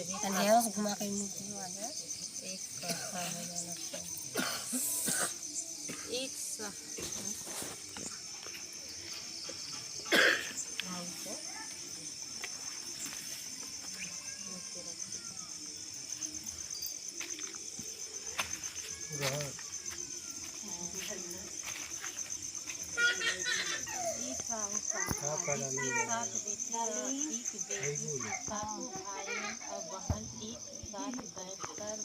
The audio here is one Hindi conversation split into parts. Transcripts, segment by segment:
घुमा के एक कथा हो जाना एक सा बहन एक साथ बैठकर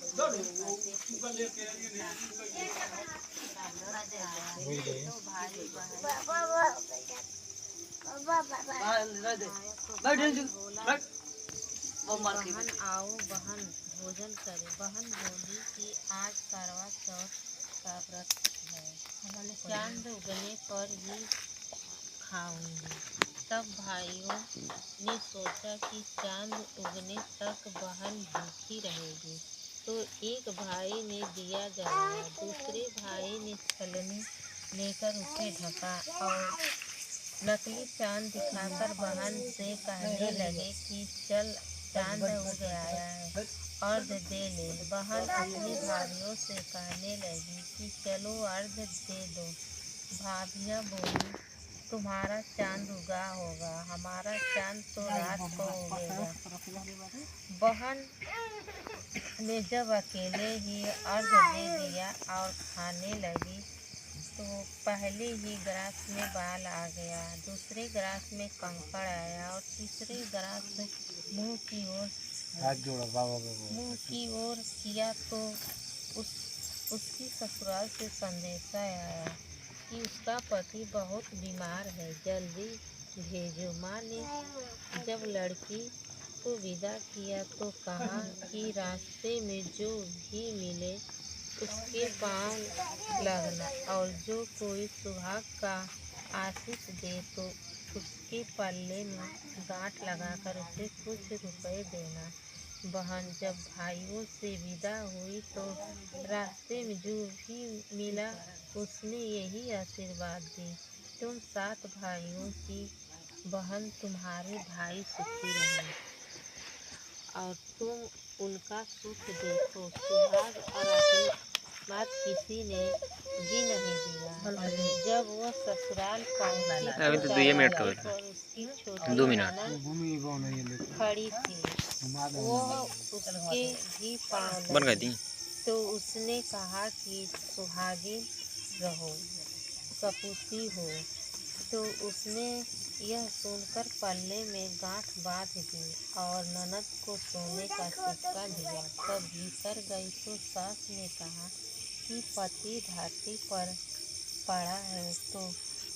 बहन आओ बहन भोजन करे। बहन बोली कि आज करवा चौथ का व्रत है, चांद उगने पर ही खाऊंगी। तब भाइयों ने सोचा कि चांद उगने तक बहन भूखी रहेगी, तो एक भाई ने दिया जलाया, दूसरे भाई ने छलनी लेकर उसे ढका और नकली चांद दिखाकर बहन से कहने लगे कि चल चांद उग आया है, अर्घ दे ले। बहन अपने भाइयों से कहने लगी कि चलो अर्घ दे दो। भाभियाँ बोली तुम्हारा चांद उगा होगा, हमारा चांद तो रात को उगेगा। बहन ने जब अकेले ही अर्घ दे दिया और खाने लगी तो पहले ही ग्रास में बाल आ गया, दूसरे ग्रास में कंकड़ आया और तीसरे ग्रास में मुंह की ओर किया तो उसकी ससुराल से संदेशा आया कि उसका पति बहुत बीमार है, जल्दी भेजो। माँ ने जब लड़की को विदा किया तो कहा कि रास्ते में जो भी मिले उसके पांव लगना और जो कोई सुहाग का आशीष दे तो उसके पल्ले में गांठ लगाकर उसे कुछ रुपए देना। बहन जब भाइयों से विदा हुई तो रास्ते में जो भी मिला उसने यही आशीर्वाद दी, तुम 7 भाइयों की बहन, तुम्हारे भाई सुखी रहे और तुम उनका सुख देखो। सुहाग और आशीर्वाद किसी ने भी नहीं दिया। जब वह ससुराल पहुंची तो दरवाजे पर उसकी छोटी ननद खड़ी थी। वह उसके भी पाँव लगी तो उसने कहा कि सुहागिन रहो, सपूती हो। तो उसने यह सुनकर पल्ले में गांठ बांध दी और ननद को सोने का सिक्का दिया। तब भीतर गई तो सास ने कहा कि पति धरती पर पड़ा है, तो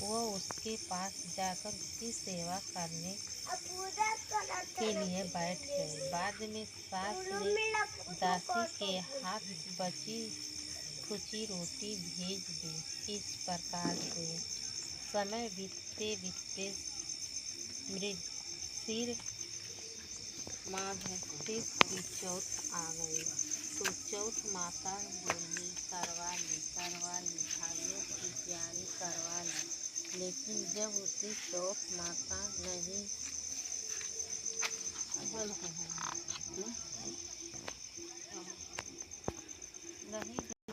वह उसके पास जाकर उसकी सेवा करने के लिए बैठ गई। बाद में सास ने दासी के हाथ बची खुची रोटी भेज दी। इस प्रकार से समय बीतते बीतते मृगशीर माघ की चौथ आ गई तो चौथ माता बोली करवा ली भाइयों की प्यारी करवा ली। लेकिन जब उसी चौथ माता नहीं